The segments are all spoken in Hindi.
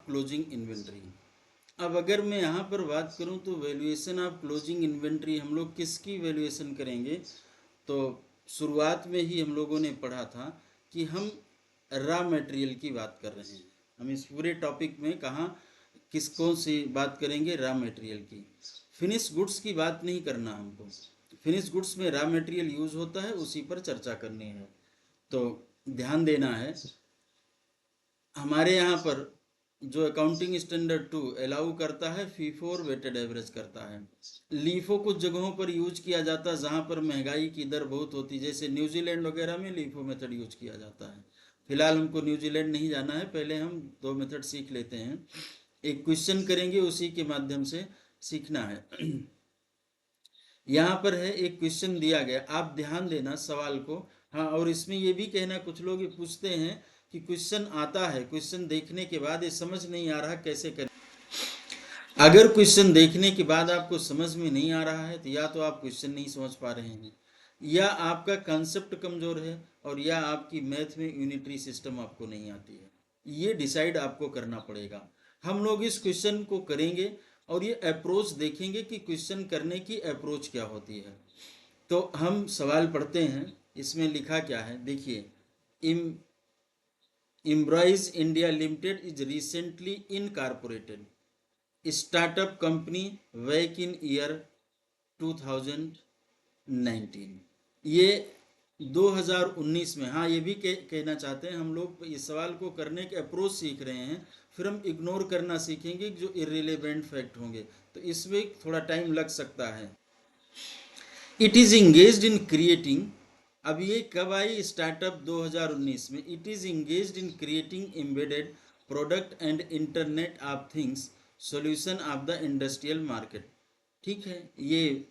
Closing inventory. अब अगर मैं यहाँ पर बात करूँ तो वैल्यूएशन ऑफ क्लोजिंग इन्वेंट्री हम लोग किसकी वैल्यूएशन करेंगे? तो शुरुआत में ही हम लोगों ने पढ़ा था कि हम रॉ मटेरियल की बात कर रहे हैं। हम इस पूरे टॉपिक में कहाँ किसकों से बात करेंगे? रॉ मटेरियल की। फिनिश गुड्स की बात नहीं करना हमको। फिनिश गुड्स में रॉ मटेरियल यूज होता है, उसी पर चर्चा करनी है। तो ध्यान देना है, हमारे यहाँ पर जो अकाउंटिंग स्टैंडर्ड 2 अलाउ करता है, फीफो और वेटेड एवरेज करता है। लीफो कुछ जगहों पर यूज किया जाता है जहाँ पर महंगाई की दर बहुत होती है, जैसे न्यूजीलैंड वगैरह में लीफो मेथड यूज किया जाता है। फिलहाल हमको न्यूजीलैंड नहीं जाना है, पहले हम दो मेथड सीख लेते हैं। एक क्वेश्चन करेंगे, उसी के माध्यम से सीखना है। यहाँ पर है एक क्वेश्चन दिया गया, आप ध्यान देना सवाल को। हाँ, और इसमें ये भी कहना, कुछ लोग ये पूछते हैं कि क्वेश्चन आता है, क्वेश्चन देखने के बाद ये समझ नहीं आ रहा कैसे करें। अगर क्वेश्चन देखने के बाद आपको समझ में नहीं आ रहा है तो या तो आप क्वेश्चन नहीं समझ पा रहे हैं, या आपका कंसेप्ट कमजोर है, और या आपकी मैथ में यूनिटरी सिस्टम आपको नहीं आती है। ये डिसाइड आपको करना पड़ेगा। हम लोग इस क्वेश्चन को करेंगे और ये अप्रोच देखेंगे कि क्वेश्चन करने की अप्रोच क्या होती है। तो हम सवाल पढ़ते हैं, इसमें लिखा क्या है देखिए। Embrize India limited is recently incorporated startup company back in year 2019। ये 2019 में, हाँ ये भी कहना चाहते हैं हम लोग इस सवाल को करने के अप्रोच सीख रहे हैं, फिर हम इग्नोर करना सीखेंगे जो इर्रिलेवेंट फैक्ट होंगे, तो इसमें थोड़ा टाइम लग सकता है। It is engaged in creating, अब ये कब आई? स्टार्टअप 2019 में। It is engaged in creating embedded product and internet of things solution of the industrial market. ठीक है, ये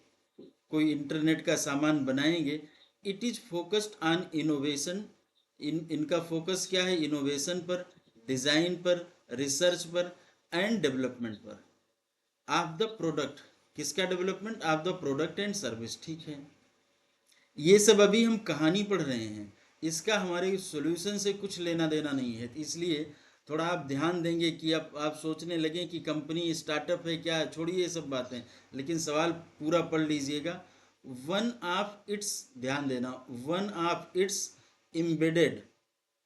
कोई इंटरनेट का सामान बनाएंगे। It is focused on innovation, इनका फोकस क्या है? इनोवेशन पर, डिजाइन पर, रिसर्च पर एंड डेवलपमेंट पर ऑफ द प्रोडक्ट। किसका development? Of the product and service. ठीक है, ये सब अभी हम कहानी पढ़ रहे हैं, इसका हमारे सॉल्यूशन से कुछ लेना देना नहीं है। इसलिए थोड़ा आप ध्यान देंगे कि आप सोचने लगें कि कंपनी स्टार्टअप है क्या, छोड़िए ये सब बातें, लेकिन सवाल पूरा पढ़ लीजिएगा। वन ऑफ इट्स, ध्यान देना, one of its embedded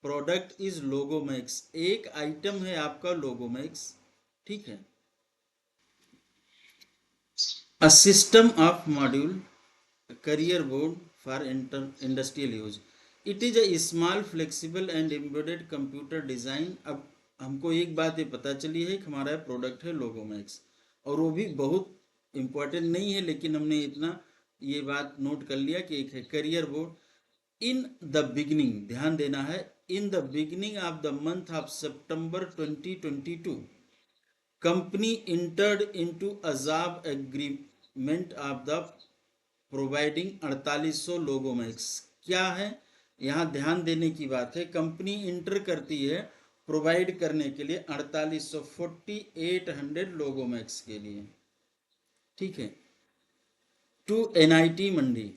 product is Logomax. एक आइटम है आपका लोगोमैक्स। ठीक है, a system of module carrier board for industrial use. It is a small flexible and embedded computer design. अब हमको एक बात ये पता चली है कि हमारा प्रोडक्ट है लोगोमैक्स, और वो भी बहुत इम्पोर्टेंट नहीं है, लेकिन हमने इतना ये बात नोट कर लिया कि एक है career board. In the beginning, ध्यान देना है, in the beginning of the month of September 2022 company entered into a job agreement of the providing 4800 लोगोमैक्स। क्या है यहाँ ध्यान देने की बात है, कंपनी इंटर करती है प्रोवाइड करने के लिए 4800 लोगोमैक्स के लिए। ठीक है, to NIT Mandi.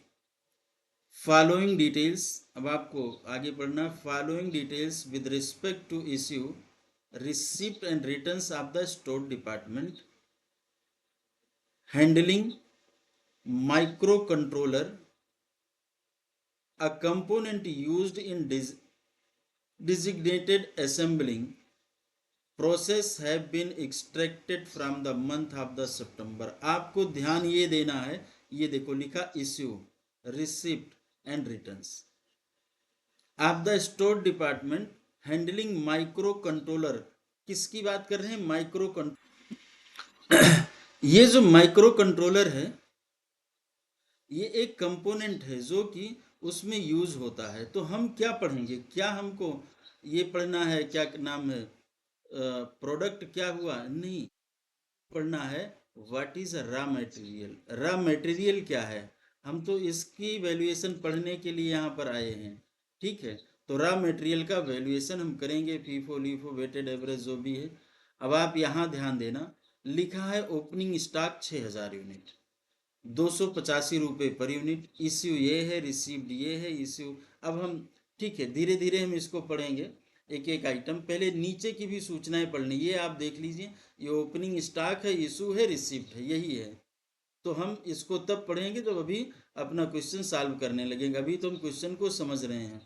Following details, अब आपको आगे पढ़ना, following details with respect to issue receipt and returns of the store department, handling microcontroller, a component used in designated assembling process have been extracted from the month of the September। आपको ध्यान ये देना है, ये देखो लिखा issue, receipt and returns of the store department handling micro controller. किसकी बात कर रहे हैं? माइक्रो ये जो माइक्रो कंट्रोलर है ये एक कंपोनेंट है जो कि उसमें यूज होता है। तो हम क्या पढ़ेंगे, क्या हमको ये पढ़ना है, क्या नाम है, प्रोडक्ट क्या हुआ, नहीं, पढ़ना है what is raw material. Raw material क्या है, हम तो इसकी वैल्यूएशन पढ़ने के लिए यहाँ पर आए हैं। ठीक है, तो रॉ मटेरियल का वैल्यूएशन हम करेंगे, फीफो लीफो वेटेड एवरेज जो भी है। अब आप यहाँ ध्यान देना, लिखा है ओपनिंग स्टॉक 6000 यूनिट, 285 रुपये पर यूनिट। इश्यू ये है, रिसीव्ड ये है, इश्यू। अब हम ठीक है धीरे धीरे हम इसको पढ़ेंगे, एक एक आइटम, पहले नीचे की भी सूचनाएं पढ़नी। ये आप देख लीजिए, ये ओपनिंग स्टॉक है, इशू है, रिसिप्ट है, यही है। तो हम इसको तब पढ़ेंगे जब अभी अपना क्वेश्चन सॉल्व करने लगेंगे। अभी तो हम क्वेश्चन को समझ रहे हैं।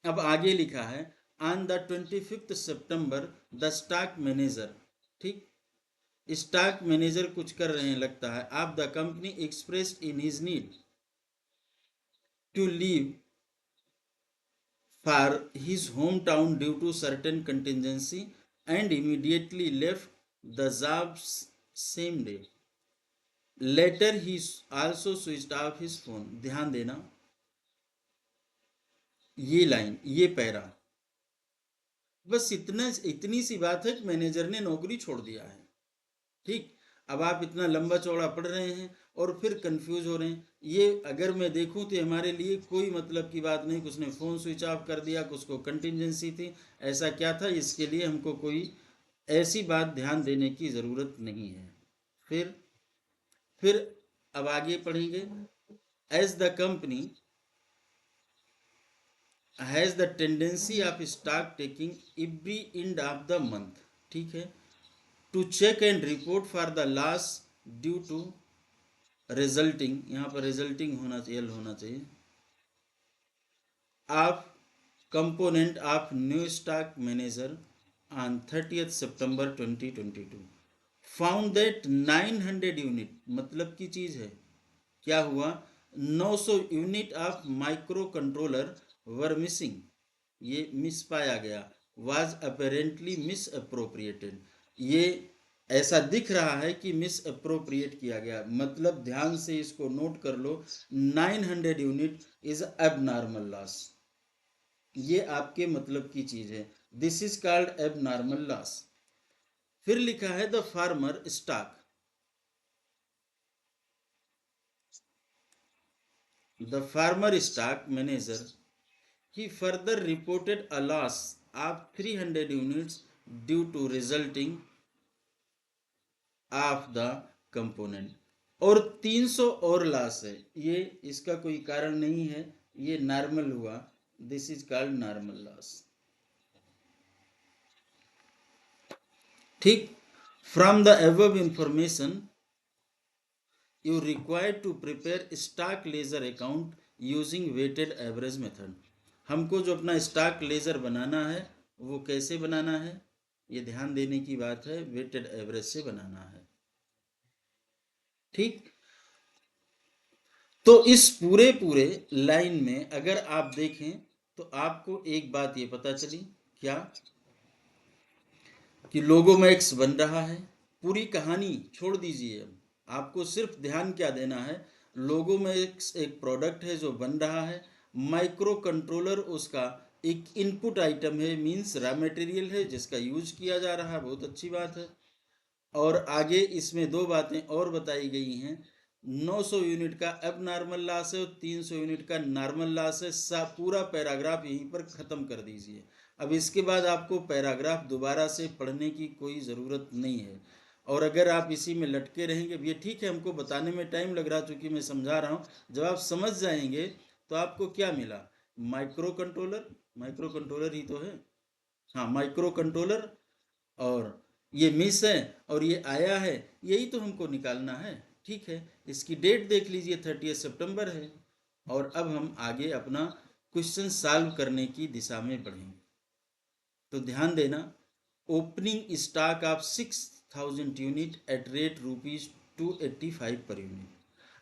अब आगे लिखा है on the 25 September the stock manager, ठीक, स्टॉक मैनेजर कुछ कर रहे हैं लगता है, of the company expressed in his need to leave for his hometown due to certain contingency and immediately left the job same day. Later he also switched off his phone. ध्यान देना, ये लाइन, ये पैरा, बस इतनी सी बात है कि मैनेजर ने नौकरी छोड़ दिया है। ठीक, अब आप इतना लंबा चौड़ा पढ़ रहे हैं और फिर कंफ्यूज हो रहे हैं। ये अगर मैं देखूं तो हमारे लिए कोई मतलब की बात नहीं, कुछ ने फ़ोन स्विच ऑफ कर दिया, कुछ को कंटिजेंसी थी, ऐसा क्या था, इसके लिए हमको कोई ऐसी बात ध्यान देने की ज़रूरत नहीं है। फिर अब आगे पढ़ेंगे, as the company has the tendency of stock taking every end of the month, ठीक है, to check and report for the loss due to resulting, यहाँ पर रिजल्टिंग होना चाहिए, of component of new stock manager on 30 September 2022 found that 900 unit, मतलब की चीज़ है, क्या हुआ, 900 unit of micro controller were missing, ये मिस पाया गया, वाज अपेरेंटली मिस अप्रोप्रिएटेड, ये ऐसा दिख रहा है कि मिस अप्रोप्रिएट किया गया, मतलब ध्यान से इसको नोट कर लो, 900 यूनिट इज एबनॉर्मल लॉस, ये आपके मतलब की चीज है, this is called abnormal loss. फिर लिखा है the farmer stock, the farmer stock manager he further reported a loss of 300 units due to resulting of the component, और 300 और लॉस है, ये इसका कोई कारण नहीं है, ये नॉर्मल हुआ, this is called normal loss. ठीक, from the above information you require to prepare stock ledger account using weighted average method, हमको जो अपना स्टॉक लेजर बनाना है वो कैसे बनाना है, ये ध्यान देने की बात है, वेटेड एवरेज से बनाना है। ठीक, तो इस पूरे लाइन में अगर आप देखें तो आपको एक बात ये पता चली, क्या, कि लोगोमैक्स बन रहा है, पूरी कहानी छोड़ दीजिए, अब आपको सिर्फ ध्यान क्या देना है, लोगोमैक्स एक प्रोडक्ट है जो बन रहा है, माइक्रो कंट्रोलर उसका एक इनपुट आइटम है, मींस रॉ मटेरियल है जिसका यूज किया जा रहा है, बहुत अच्छी बात है। और आगे इसमें दो बातें और बताई गई हैं, 900 यूनिट का अब नॉर्मल लॉस है और 300 यूनिट का नॉर्मल लॉस है। पूरा पैराग्राफ यहीं पर ख़त्म कर दीजिए, अब इसके बाद आपको पैराग्राफ दोबारा से पढ़ने की कोई ज़रूरत नहीं है। और अगर आप इसी में लटके रहेंगे, ये ठीक है, हमको बताने में टाइम लग रहा, चूँकि मैं समझा रहा हूँ, जब आप समझ जाएंगे तो आपको क्या मिला, माइक्रो कंट्रोलर, माइक्रो कंट्रोलर ही तो है, हाँ माइक्रो कंट्रोलर, और ये मिस है और ये आया है, यही तो हमको निकालना है। ठीक है, इसकी डेट देख लीजिए, 30 सितंबर है। और अब हम आगे अपना क्वेश्चन सॉल्व करने की दिशा में बढ़ेंगे। तो ध्यान देना, opening stock of 6000 unit at rate ₹285 per unit,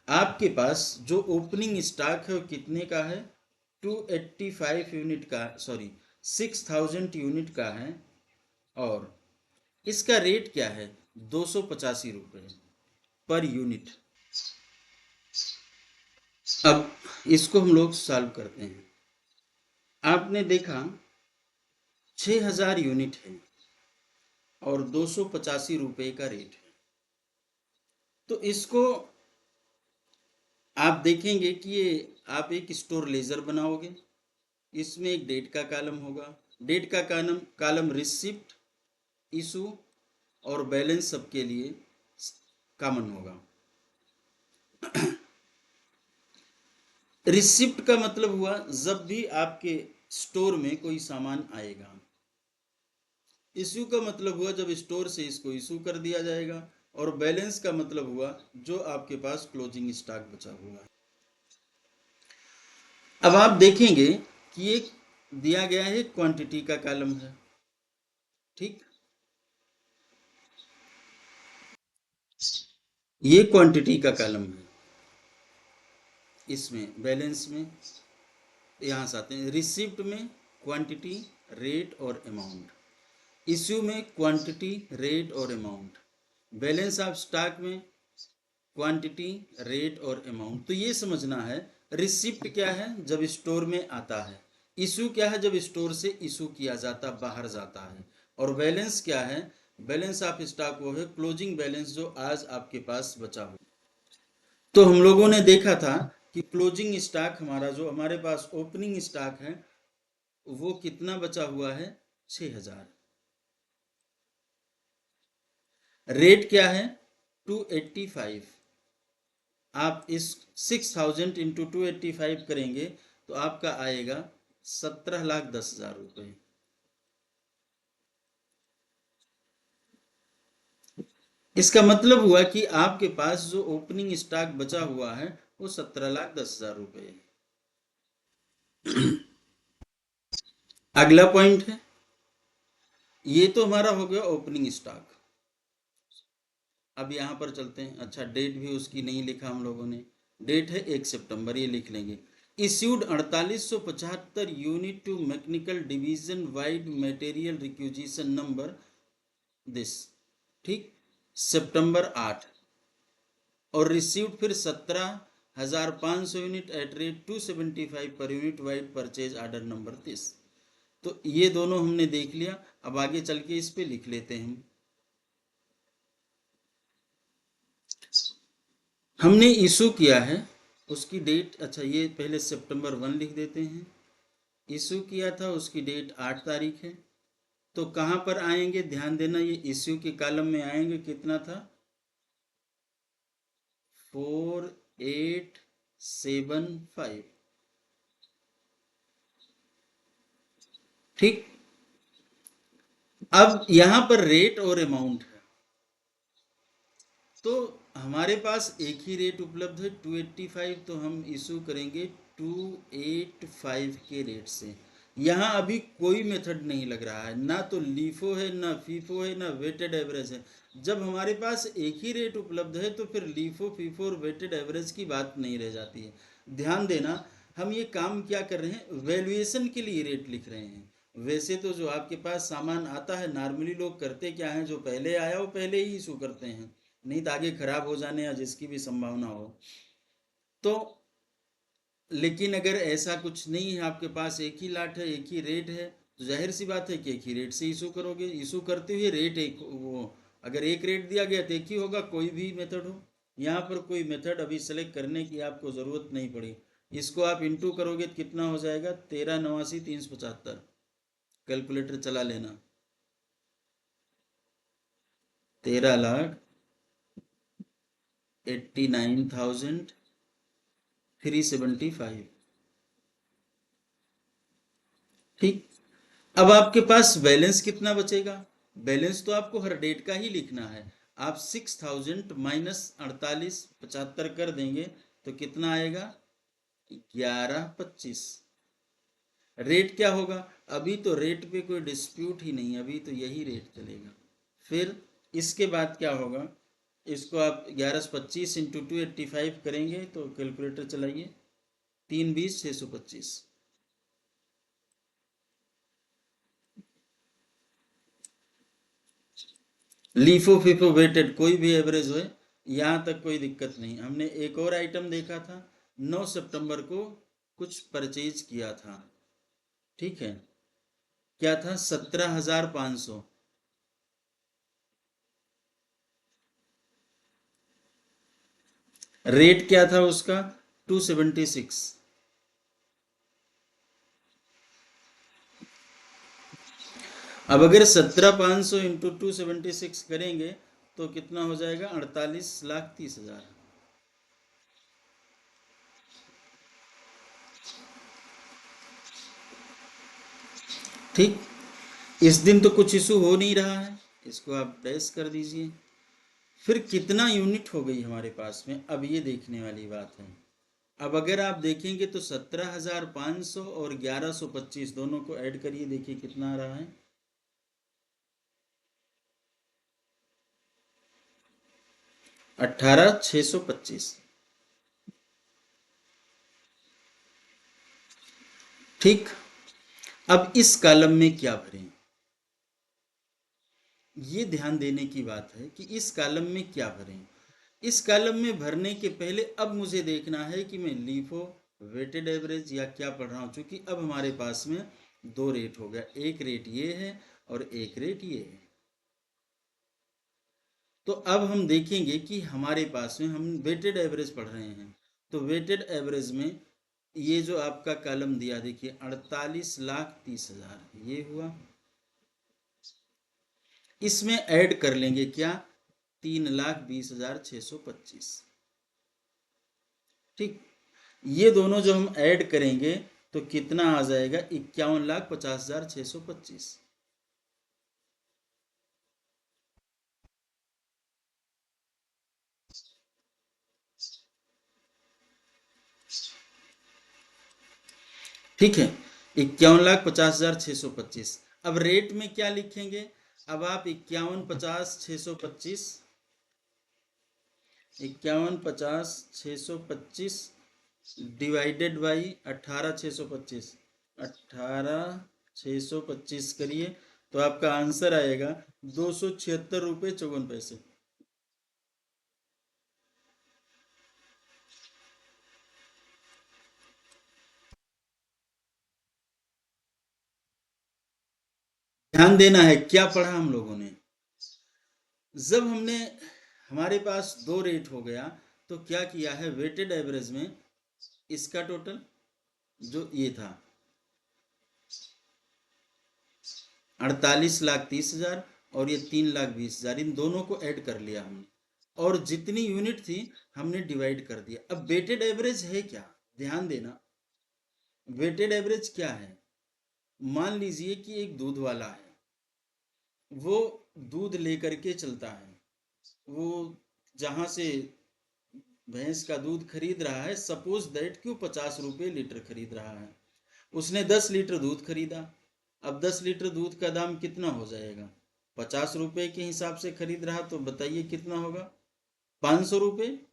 आपके पास जो ओपनिंग स्टॉक है वो कितने का है, 285 यूनिट का, सॉरी 6000 यूनिट का है, और इसका रेट क्या है, 285 रुपये पर यूनिट। अब इसको हम लोग सॉल्व करते हैं। आपने देखा 6000 यूनिट है और 285 रुपये का रेट है, तो इसको आप देखेंगे कि ये आप एक स्टोर लेजर बनाओगे, इसमें एक डेट का कॉलम होगा, डेट का कॉलम रिसिप्ट, इशू और बैलेंस सबके लिए कॉमन होगा। रिसिप्ट का मतलब हुआ जब भी आपके स्टोर में कोई सामान आएगा, इश्यू का मतलब हुआ जब स्टोर से इसको इशू कर दिया जाएगा, और बैलेंस का मतलब हुआ जो आपके पास क्लोजिंग स्टॉक बचा हुआ है। अब आप देखेंगे कि ये दिया गया है, क्वांटिटी का कॉलम है, ठीक। ये क्वांटिटी का कॉलम है, इसमें बैलेंस में यहाँ से आते हैं, रिसिप्ट में क्वांटिटी, रेट और अमाउंट, इश्यू में क्वांटिटी, रेट और अमाउंट, बैलेंस ऑफ स्टॉक में क्वांटिटी, रेट और अमाउंट। तो ये समझना है रिसिप्ट क्या है, जब स्टोर में आता है, इशू क्या है, जब स्टोर से इशू किया जाता, बाहर जाता है, और बैलेंस क्या है, बैलेंस ऑफ स्टॉक वो है क्लोजिंग बैलेंस जो आज आपके पास बचा हो। तो हम लोगों ने देखा था कि क्लोजिंग स्टॉक हमारा, जो हमारे पास ओपनिंग स्टॉक है, वो कितना बचा हुआ है, 6000। रेट क्या है, 285। आप इस 6000 इंटू 285 करेंगे तो आपका आएगा 17,10,000 रुपये। इसका मतलब हुआ कि आपके पास जो ओपनिंग स्टॉक बचा हुआ है वो 17,10,000 रुपये। अगला पॉइंट है, ये तो हमारा हो गया ओपनिंग स्टॉक। अब यहाँ पर चलते हैं। अच्छा, डेट भी उसकी नहीं लिखा हम लोगों ने, डेट है 1 सितंबर, ये लिख लेंगे। Issued 4875 unit to mechanical division vide material requisition number this, ठीक, सितंबर 8। और रिसीव्ड फिर 17,500 यूनिट एट रेट 275 पर unit wide purchase order number 30। तो ये दोनों हमने देख लिया। अब आगे चल के इस पे लिख लेते हैं हम। हमने इशू किया है, उसकी डेट, अच्छा ये पहले सितंबर 1 लिख देते हैं। इशू किया था, उसकी डेट 8 तारीख है। तो कहाँ पर आएंगे, ध्यान देना, ये इश्यू के कॉलम में आएंगे। कितना था, 4875, ठीक। अब यहाँ पर रेट और अमाउंट है, तो हमारे पास एक ही रेट उपलब्ध है 285, तो हम इशू करेंगे 285 के रेट से। यहाँ अभी कोई मेथड नहीं लग रहा है, ना तो लीफो है, ना फीफो है, ना वेटेड एवरेज है। जब हमारे पास एक ही रेट उपलब्ध है तो फिर लीफो, फीफो और वेटेड एवरेज की बात नहीं रह जाती है। ध्यान देना, हम ये काम क्या कर रहे हैं, वैल्यूएशन के लिए रेट लिख रहे हैं। वैसे तो जो आपके पास सामान आता है, नॉर्मली लोग करते क्या है, जो पहले आया वो पहले ही इशू करते हैं, नहीं तो आगे खराब हो जाने या जिसकी भी संभावना हो। तो लेकिन अगर ऐसा कुछ नहीं है, आपके पास एक ही लाट है, एक ही रेट है, तो जाहिर सी बात है कि एक ही रेट से इशू करोगे। इशू करते हुए रेट एक, वो अगर एक रेट दिया गया तो एक ही होगा, कोई भी मेथड हो। यहाँ पर कोई मेथड अभी सेलेक्ट करने की आपको ज़रूरत नहीं पड़ी। इसको आप इंटू करोगे तो कितना हो जाएगा, 13,89,375। कैलकुलेटर चला लेना, 13,89,375, ठीक। अब आपके पास बैलेंस कितना बचेगा, बैलेंस तो आपको हर डेट का ही लिखना है। आप 6000 माइनस 4875 कर देंगे तो कितना आएगा, 1125। रेट क्या होगा, अभी तो रेट पे कोई डिस्प्यूट ही नहीं, अभी तो यही रेट चलेगा। फिर इसके बाद क्या होगा, इसको आप 1125 इंटू 285 करेंगे तो कैलकुलेटर चलाइए, 3 20 625। लीफो फिफो वेटेड कोई भी एवरेज हो, यहाँ तक कोई दिक्कत नहीं। हमने एक और आइटम देखा था, 9 सितंबर को कुछ परचेज किया था, ठीक है, क्या था, 17,500। रेट क्या था उसका, 276। अब अगर 17,500 इंटू 276 करेंगे तो कितना हो जाएगा, 48,30,000, ठीक। इस दिन तो कुछ इशू हो नहीं रहा है, इसको आप डैश कर दीजिए। फिर कितना यूनिट हो गई हमारे पास में, अब ये देखने वाली बात है। अब अगर आप देखेंगे तो 17,500 और 1125 दोनों को ऐड करिए, देखिए कितना आ रहा है। 18,625। ठीक। अब इस कॉलम में क्या भरें, ये ध्यान देने की बात है कि इस कॉलम में क्या भरें। इस कॉलम में भरने के पहले अब मुझे देखना है कि मैं लीफो, वेटेड एवरेज या क्या पढ़ रहा हूँ, क्योंकि अब हमारे पास में दो रेट हो गया, एक रेट ये है और एक रेट ये है। तो अब हम देखेंगे कि हमारे पास में हम वेटेड एवरेज पढ़ रहे हैं, तो वेटेड एवरेज में ये जो आपका कॉलम दिया देखिए 48,30,000 ये हुआ। इसमें ऐड कर लेंगे क्या, 3,20,625। ठीक। ये दोनों जो हम ऐड करेंगे तो कितना आ जाएगा, 51,50,625। ठीक है, 51,50,625। अब रेट में क्या लिखेंगे, अब आप 51,50,625, 51,50,625 डिवाइडेड बाई 18,625, 18,625 करिए तो आपका आंसर आएगा 276 रुपये 54 पैसे। ध्यान देना है क्या पढ़ा हम लोगों ने। जब हमने हमारे पास दो रेट हो गया तो क्या किया है, वेटेड एवरेज में इसका टोटल जो ये था 48,30,000 और ये 3,20,000, इन दोनों को ऐड कर लिया हमने और जितनी यूनिट थी हमने डिवाइड कर दिया। अब वेटेड एवरेज है क्या, ध्यान देना, वेटेड एवरेज क्या है। मान लीजिए कि एक दूध वाला है, वो दूध लेकर के चलता है, वो जहां से भैंस का दूध खरीद रहा है, सपोज दैट कि वो 50 रुपये लीटर खरीद रहा है, उसने 10 लीटर दूध खरीदा। अब 10 लीटर दूध का दाम कितना हो जाएगा, 50 रुपये के हिसाब से खरीद रहा, तो बताइए कितना होगा, 500 रुपये।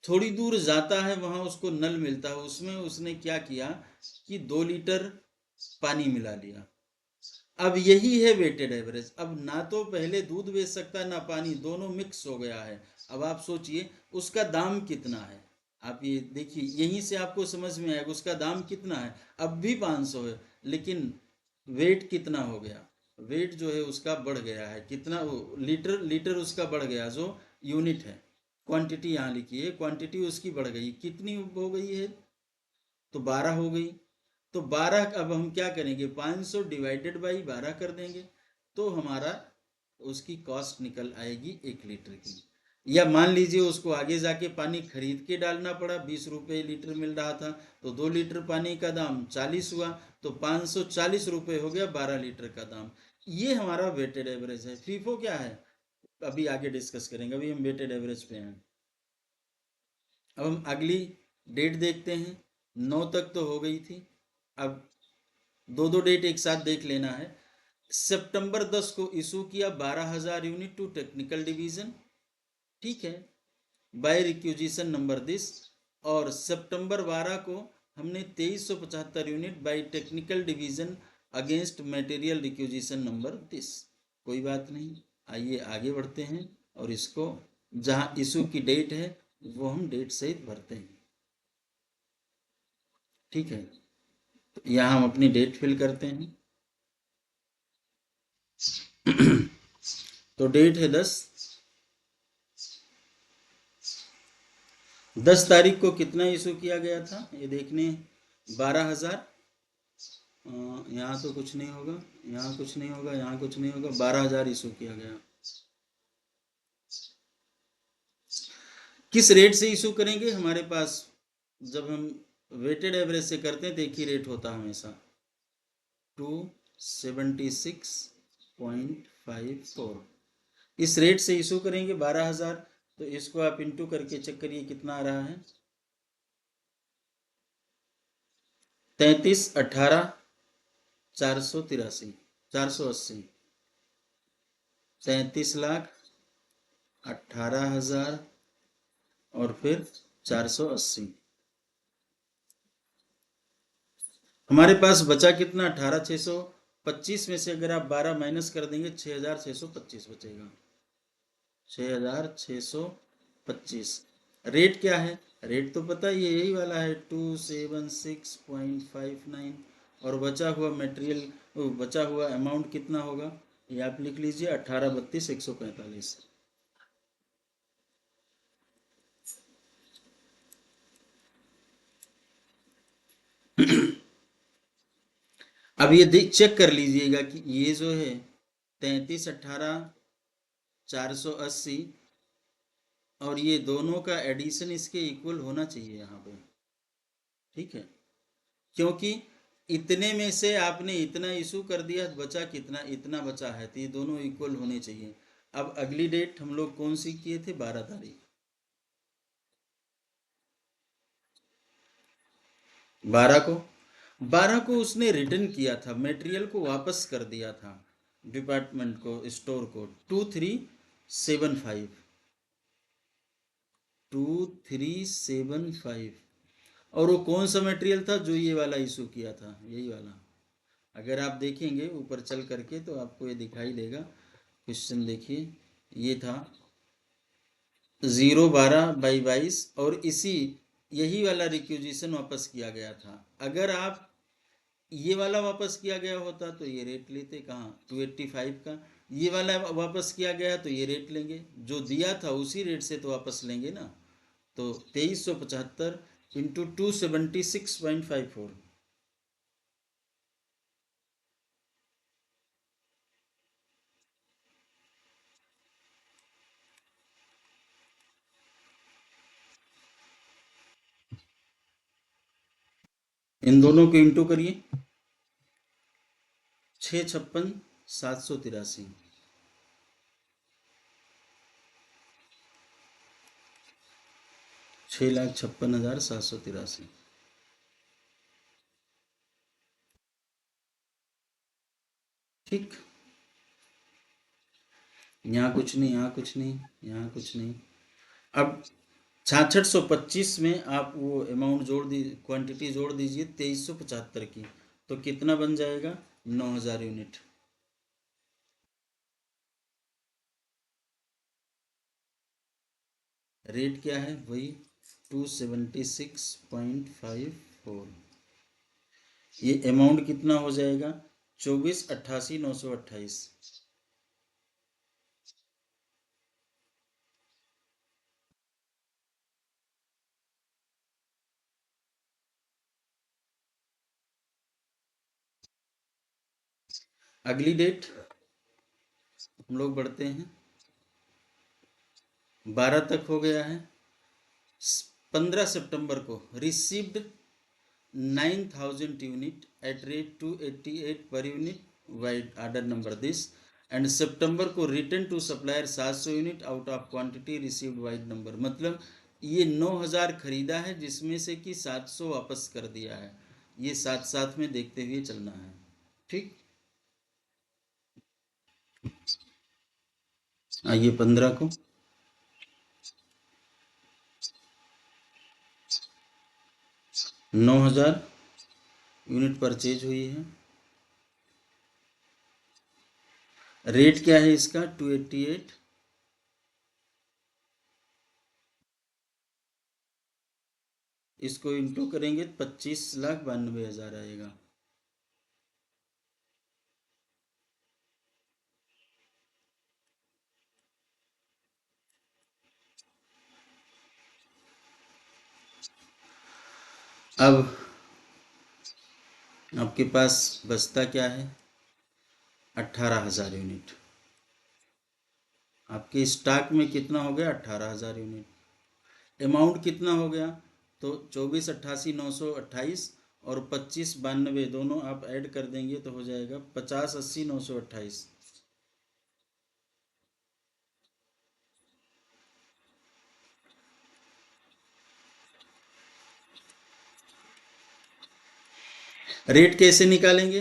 थोड़ी दूर जाता है, वहां उसको नल मिलता है, उसमें उसने क्या किया कि 2 लीटर पानी मिला लिया। अब यही है वेटेड एवरेज। अब ना तो पहले दूध बेच सकता है ना पानी, दोनों मिक्स हो गया है। अब आप सोचिए उसका दाम कितना है, आप ये देखिए, यहीं से आपको समझ में आएगा उसका दाम कितना है। अब भी 500 है, लेकिन वेट कितना हो गया, वेट जो है उसका बढ़ गया है, कितना, लीटर लीटर उसका बढ़ गया, जो यूनिट है, क्वांटिटी यहाँ लिखी है, क्वांटिटी उसकी बढ़ गई, कितनी हो गई है, तो 12 हो गई। तो 12, अब हम क्या करेंगे, 500 डिवाइडेड बाई 12 कर देंगे, तो हमारा उसकी कॉस्ट निकल आएगी 1 लीटर की। या मान लीजिए उसको आगे जाके पानी खरीद के डालना पड़ा, 20 रुपये लीटर मिल रहा था, तो 2 लीटर पानी का दाम 40 हुआ, तो 540 रुपये हो गया 12 लीटर का दाम। ये हमारा वेटेड एवरेज है। फीफो क्या है अभी आगे डिस्कस करेंगे, अभी हम वेटेड एवरेज पे हैं। अब हम अगली डेट देखते हैं, 9 तक तो हो गई थी। अब दो दो डेट एक साथ देख लेना है। सितंबर 10 को इशू किया 12,000 यूनिट टू टेक्निकल डिवीजन, ठीक है, बाय रिक्यूजिशन नंबर दिस। और सितंबर 12 को हमने 2375 unit by technical division against material requisition number this. कोई बात नहीं, आइए आगे बढ़ते हैं और इसको जहाँ इशू की डेट है वो हम डेट सहित भरते हैं। ठीक है, तो यहाँ हम अपनी डेट फिल करते हैं। तो डेट है 10 तारीख को कितना इशू किया गया था ये देखने, 12,000, यहाँ तो कुछ नहीं होगा, यहाँ कुछ नहीं होगा, यहाँ कुछ नहीं होगा, 12,000 इशू किया गया। किस रेट से इशू करेंगे, हमारे पास जब हम वेटेड एवरेज से करते हैं तो एक ही रेट होता है हमेशा, 2 76.54। इस रेट से इशू करेंगे 12,000, तो इसको आप इंटू करके चेक करिए कितना आ रहा है। 33,18,483 480। 33,18,000 और फिर 480। हमारे पास बचा कितना? 18,625 में से अगर आप 12 माइनस कर देंगे 6,625 बचेगा। 6,625। रेट क्या है? रेट तो पता ही है, यही वाला है 276.59। और बचा हुआ मटेरियल, बचा हुआ अमाउंट कितना होगा ये आप लिख लीजिए, 18,32,145। अब ये चेक कर लीजिएगा कि ये जो है 33,18,480 और ये दोनों का एडिशन इसके इक्वल होना चाहिए यहाँ पे, ठीक है। क्योंकि इतने में से आपने इतना इशू कर दिया, बचा कितना? इतना बचा है, तो ये दोनों इक्वल होने चाहिए। अब अगली डेट हम लोग कौन सी किए थे? 12 तारीख। 12 को उसने रिटर्न किया था, मटेरियल को वापस कर दिया था डिपार्टमेंट को, स्टोर को। 2375। और वो कौन सा मटेरियल था? जो ये वाला इशू किया था, यही वाला। अगर आप देखेंगे ऊपर चल करके तो आपको ये दिखाई देगा। क्वेश्चन देखिए, ये था 012/22 और इसी यही वाला रिक्यूजिशन वापस किया गया था। अगर आप ये वाला वापस किया गया होता तो ये रेट लेते, कहाँ 285 का। ये वाला वापस किया गया तो ये रेट लेंगे, जो दिया था उसी रेट से तो वापस लेंगे ना। तो 2375 इंटू 276.54। इन दोनों को इंटू करिए, 656,783। 6,56,783। ठीक, यहाँ कुछ नहीं, यहाँ कुछ नहीं, यहाँ कुछ नहीं। अब 6625 में आप वो अमाउंट जोड़ दी, क्वांटिटी जोड़ दीजिए 2375 की, तो कितना बन जाएगा? 9,000 यूनिट। रेट क्या है? वही 276.54। ये अमाउंट कितना हो जाएगा? 24,88,928। अगली डेट हम लोग बढ़ते हैं, 12 तक हो गया है। 15 सितंबर को received 9,000 unit eight rate 288 per unit vide order number this. And सितंबर को return to supplier 700 unit out of quantity received vide number. मतलब ये 9,000 खरीदा है जिसमें से कि 700 वापस कर दिया है। ये साथ साथ में देखते हुए चलना है, ठीक। आइए 15 को, 9,000 यूनिट परचेज हुई है। रेट क्या है इसका? 288। इसको इंटू करेंगे 25,92,000 आएगा। अब आपके पास बचता क्या है? 18,000 यूनिट। आपके स्टॉक में कितना हो गया? 18,000 यूनिट। अमाउंट कितना हो गया? तो 24,88,928 और 2592 दोनों आप ऐड कर देंगे तो हो जाएगा 50, 80, 928। रेट कैसे निकालेंगे?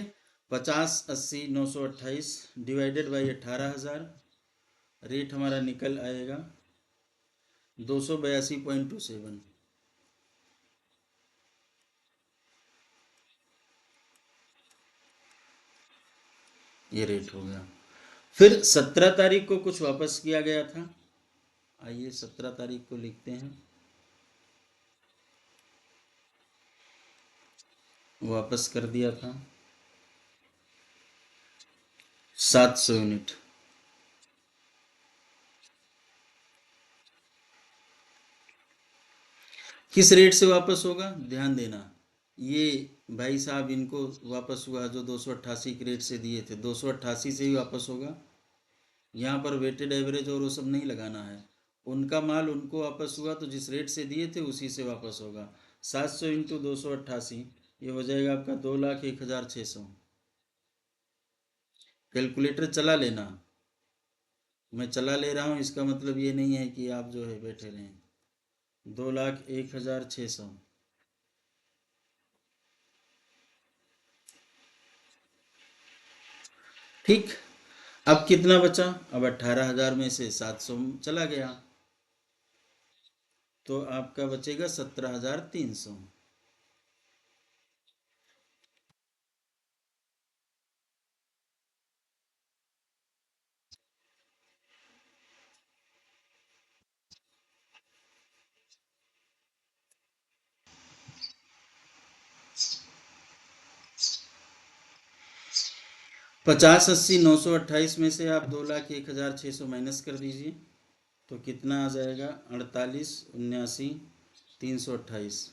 50, 80, 928 डिवाइडेड बाई 18,000। रेट हमारा निकल आएगा 282.27। ये रेट हो गया। फिर 17 तारीख को कुछ वापस किया गया था। आइए 17 तारीख को लिखते हैं। वापस कर दिया था 700 यूनिट। किस रेट से वापस होगा ध्यान देना। ये भाई साहब इनको वापस हुआ जो 288 के रेट से दिए थे, 288 से ही वापस होगा। यहाँ पर वेटेड एवरेज और वो सब नहीं लगाना है। उनका माल उनको वापस हुआ तो जिस रेट से दिए थे उसी से वापस होगा। 700 इंटू 288 ये हो जाएगा आपका 2,01,600। कैलकुलेटर चला लेना। मैं चला ले रहा हूँ इसका मतलब ये नहीं है कि आप जो है बैठे रहें। 2,01,600। ठीक। अब कितना बचा? अब 18,000 में से 700 चला गया तो आपका बचेगा 17,300। पचास, 80, 928 में से आप 2,01,600 माइनस कर दीजिए तो कितना आ जाएगा? 48, 79, 328।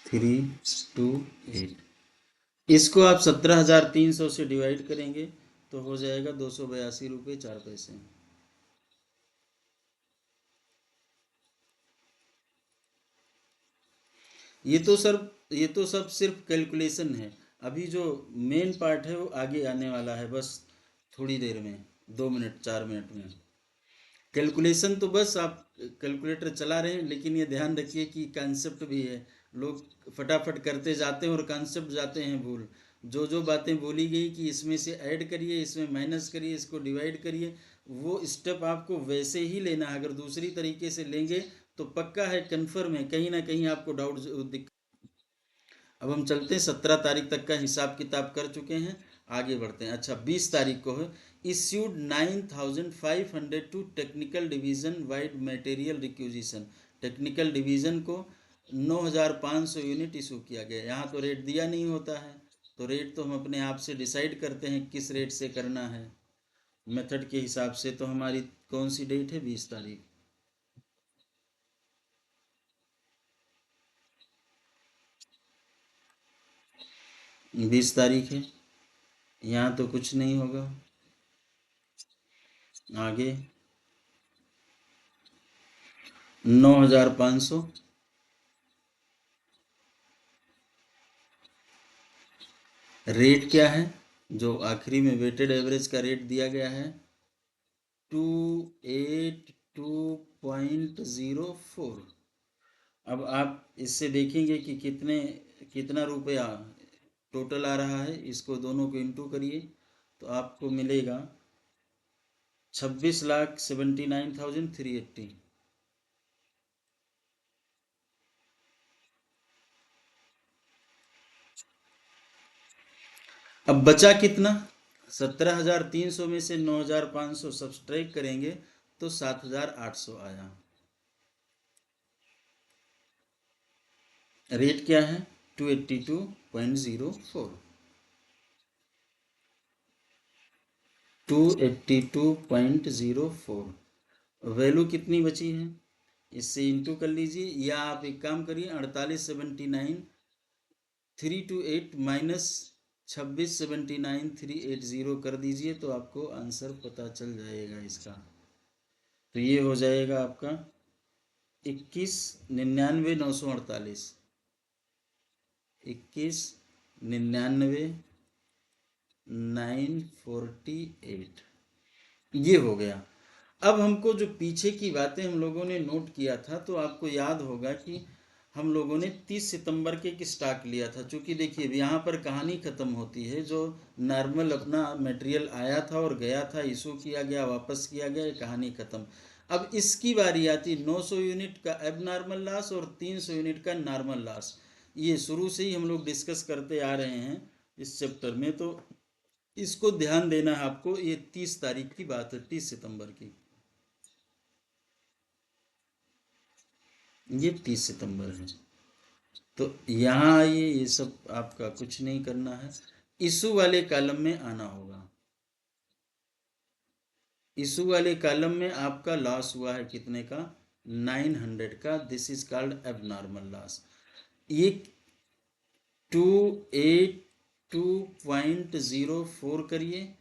Three two eight. इसको आप 17,300 से डिवाइड करेंगे तो हो जाएगा 282 रुपये 4 पैसे। ये तो सब सिर्फ कैलकुलेशन है। अभी जो मेन पार्ट है वो आगे आने वाला है, बस थोड़ी देर में, 2 मिनट 4 मिनट में। कैलकुलेशन तो बस आप कैलकुलेटर चला रहे हैं, लेकिन ये ध्यान रखिए कि कॉन्सेप्ट भी है। लोग फटाफट करते जाते हैं और कॉन्सेप्ट जाते हैं भूल। जो जो बातें बोली गई कि इसमें से ऐड करिए, इसमें माइनस करिए, इसको डिवाइड करिए, वो स्टेप आपको वैसे ही लेना है। अगर दूसरी तरीके से लेंगे तो पक्का है, कन्फर्म है, कहीं ना कहीं आपको डाउट। अब हम चलते हैं, 17 तारीख तक का हिसाब किताब कर चुके हैं, आगे बढ़ते हैं। अच्छा, 20 तारीख को है issued 9,500 to technical division vide material requisition. Technical division को 9,500 यूनिट इशू किया गया। यहाँ तो रेट दिया नहीं होता है, तो रेट तो हम अपने आप से डिसाइड करते हैं किस रेट से करना है। मेथड के हिसाब से तो हमारी कौन सी डेट है? 20 तारीख। 20 तारीख है। यहाँ तो कुछ नहीं होगा। आगे 9,500। रेट क्या है जो आखिरी में वेटेड एवरेज का रेट दिया गया है? 282.04। अब आप इससे देखेंगे कि कितना रुपया टोटल आ रहा है। इसको दोनों को इंटू करिए तो आपको मिलेगा 26,79,380। अब बचा कितना? 17,300 में से 9,500 सब्सट्रैक्ट करेंगे तो 7,800 आया। रेट क्या है? 282.04। 282.04। वैल्यू कितनी बची है इससे इंटू कर लीजिए, या आप एक काम करिए, 48, 79, 328 माइनस 26,79,380 कर दीजिए तो आपको आंसर पता चल जाएगा इसका। तो ये हो जाएगा आपका 21,99,948, 21,99,948 ये हो गया। अब हमको जो पीछे की बातें हम लोगों ने नोट किया था, तो आपको याद होगा कि हम लोगों ने 30 सितंबर के एक स्टॉक लिया था। चूँकि देखिए यहाँ पर कहानी ख़त्म होती है, जो नॉर्मल अपना मटेरियल आया था और गया था, इशू किया गया, वापस किया गया, ये कहानी ख़त्म। अब इसकी बारी आती 900 यूनिट का एब नॉर्मल लॉस और 300 यूनिट का नॉर्मल लॉस। ये शुरू से ही हम लोग डिस्कस करते आ रहे हैं इस चैप्टर में, तो इसको ध्यान देना है आपको। ये 30 तारीख की बात है, 30 सितंबर की, ये 30 सितंबर है। तो यहाँ आइए, ये सब आपका कुछ नहीं करना है, इशू वाले कॉलम में आना होगा। इशू वाले कॉलम में आपका लॉस हुआ है कितने का, 900 का। This is called abnormal loss. ये 282.04 करिए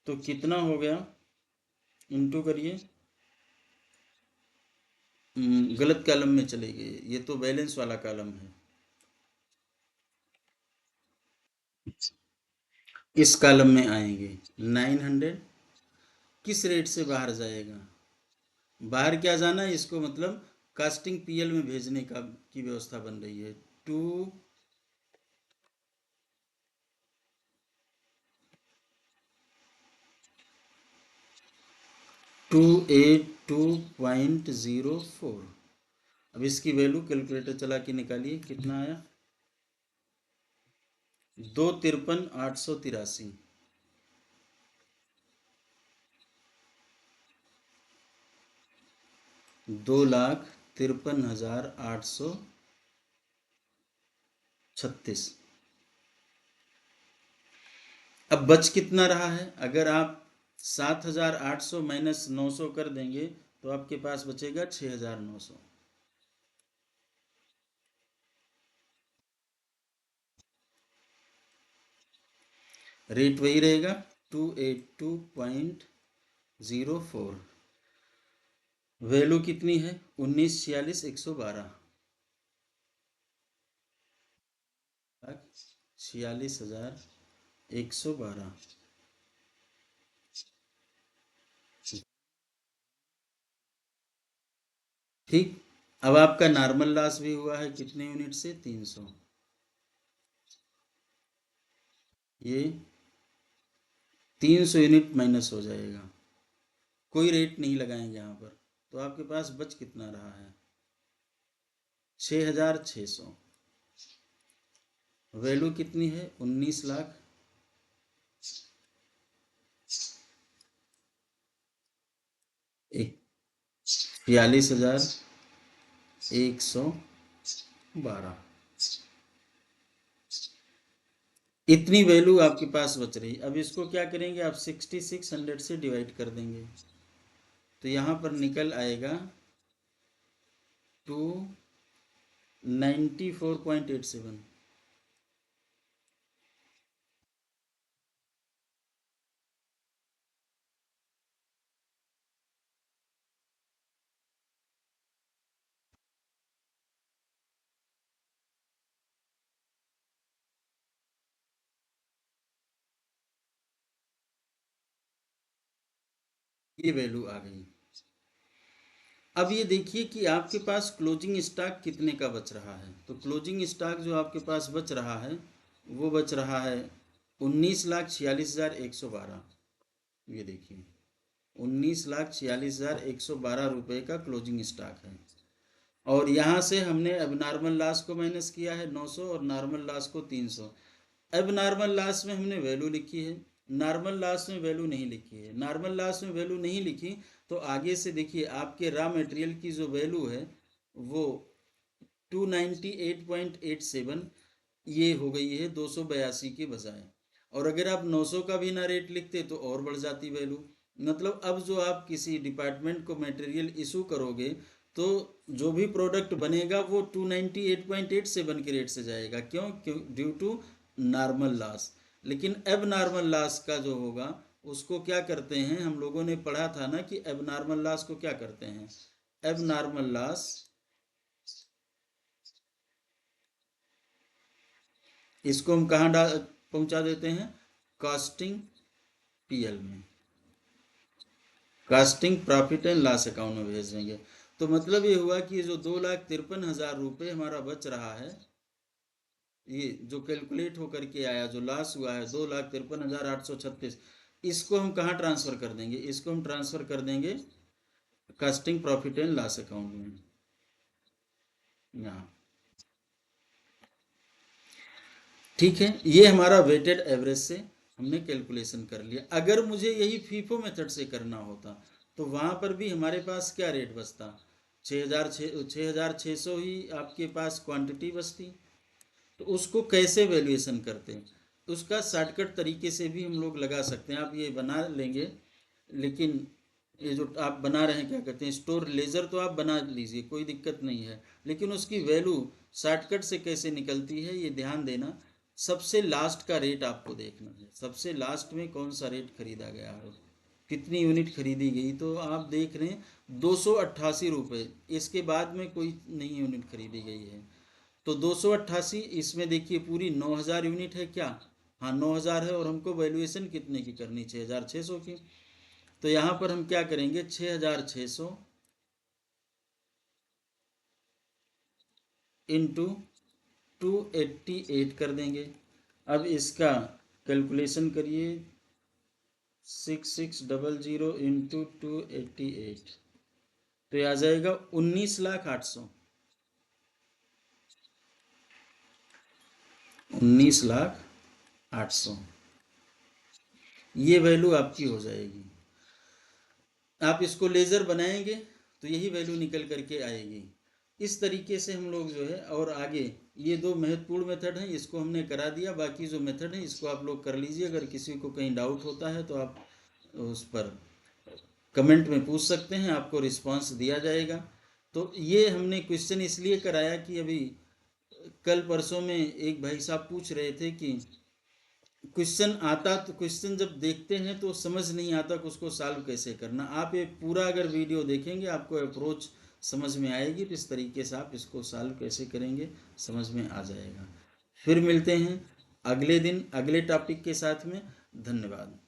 तो कितना हो गया, इंटू करिए। गलत कॉलम में चले गए, ये तो बैलेंस वाला कॉलम है। इस कॉलम में आएंगे 900, किस रेट से बाहर जाएगा, बाहर क्या जाना है इसको, मतलब कास्टिंग पीएल में भेजने का की व्यवस्था बन रही है। 282.04। अब इसकी वैल्यू कैलकुलेटर चला के निकालिए, कितना आया, 253,883। 2,53,836। अब बच कितना रहा है, अगर आप 7,800 माइनस 900 कर देंगे तो आपके पास बचेगा 6,900। रेट वही रहेगा 282.04। वैल्यू कितनी है, 19,46,112, 46,112। ठीक। अब आपका नॉर्मल लॉस भी हुआ है कितने यूनिट से, 300। ये 300 यूनिट माइनस हो जाएगा, कोई रेट नहीं लगाएंगे यहाँ पर, तो आपके पास बच कितना रहा है, 6,600। वैल्यू कितनी है, 19 लाख 46,112। इतनी वैल्यू आपके पास बच रही। अब इसको क्या करेंगे आप, 6600 से डिवाइड कर देंगे, तो यहाँ पर निकल आएगा 294.87। ये वैल्यू आ गई। अब ये देखिए कि आपके पास क्लोजिंग स्टॉक कितने का बच रहा है। तो क्लोजिंग स्टॉक जो आपके पास बच रहा है वो बच रहा है 19,46,112। ये देखिए 19,46,112 रुपये का क्लोजिंग स्टॉक है। और यहाँ से हमने अब नॉर्मल लॉस को माइनस किया है 900 और नॉर्मल लॉस को 300। अब नॉर्मल लॉस में हमने वैल्यू लिखी है, नॉर्मल लॉस में वैल्यू नहीं लिखी है। नॉर्मल लॉस में वैल्यू नहीं लिखी तो आगे से देखिए आपके रॉ मटेरियल की जो वैल्यू है वो 298.87 ये हो गई है 282 के बजाय। और अगर आप 900 का भी ना रेट लिखते तो और बढ़ जाती वैल्यू। मतलब अब जो आप किसी डिपार्टमेंट को मटेरियल इशू करोगे तो जो भी प्रोडक्ट बनेगा वो 298.87 के रेट से जाएगा। क्यों, ड्यू टू नॉर्मल लॉस। लेकिन एबनॉर्मल लॉस का जो होगा उसको क्या करते हैं, हम लोगों ने पढ़ा था ना कि एबनॉर्मल लॉस को क्या करते हैं, एबनॉर्मल लॉस इसको हम कहाँ पहुंचा देते हैं, कास्टिंग पीएल में, casting profit and loss account में भेज देंगे। तो मतलब ये हुआ कि ये जो 2,53,000 रुपये हमारा बच रहा है, ये जो कैलकुलेट होकर के आया, जो लॉस हुआ है 2,53,836, इसको हम कहाँ ट्रांसफर कर देंगे, इसको हम ट्रांसफर कर देंगे casting profit and loss account में, यहाँ। ठीक है, ये हमारा वेटेड एवरेज से हमने कैलकुलेशन कर लिया। अगर मुझे यही फीफो मेथड से करना होता तो वहाँ पर भी हमारे पास क्या रेट बचता, 6,600 ही आपके पास क्वांटिटी बचती। तो उसको कैसे वैल्यूएशन करते हैं, उसका शॉर्टकट तरीके से भी हम लोग लगा सकते हैं। आप ये बना लेंगे, लेकिन ये जो आप बना रहे हैं क्या कहते हैं स्टोर लेजर, तो आप बना लीजिए, कोई दिक्कत नहीं है, लेकिन उसकी वैल्यू शॉर्टकट से कैसे निकलती है ये ध्यान देना। सबसे लास्ट का रेट आपको देखना है, सबसे लास्ट में कौन सा रेट खरीदा गया है, कितनी यूनिट खरीदी गई। तो आप देख रहे हैं 288 रुपये, इसके बाद में कोई नई यूनिट खरीदी गई है। तो 288, इसमें देखिए पूरी 9,000 यूनिट है क्या, हाँ 9,000 है, और हमको वैल्यूएशन कितने की करनी, 6,600 की। तो यहाँ पर हम क्या करेंगे, 6,600 इंटू 288 कर देंगे। अब इसका कैलकुलेशन करिए, 6,600 इंटू 288, तो ये आ जाएगा 19,08,000, 19,08,000, ये वैल्यू आपकी हो जाएगी। आप इसको लेज़र बनाएंगे तो यही वैल्यू निकल करके आएगी। इस तरीके से हम लोग जो है, और आगे ये दो महत्वपूर्ण मेथड हैं, इसको हमने करा दिया। बाकी जो मेथड है इसको आप लोग कर लीजिए। अगर किसी को कहीं डाउट होता है तो आप उस पर कमेंट में पूछ सकते हैं, आपको रिस्पांस दिया जाएगा। तो ये हमने क्वेश्चन इसलिए कराया कि अभी कल परसों में एक भाई साहब पूछ रहे थे कि क्वेश्चन आता, तो क्वेश्चन जब देखते हैं तो समझ नहीं आता कि उसको सॉल्व कैसे करना। आप ये पूरा अगर वीडियो देखेंगे आपको अप्रोच समझ में आएगी, तो इस तरीके से आप इसको सॉल्व कैसे करेंगे समझ में आ जाएगा। फिर मिलते हैं अगले दिन अगले टॉपिक के साथ में। धन्यवाद।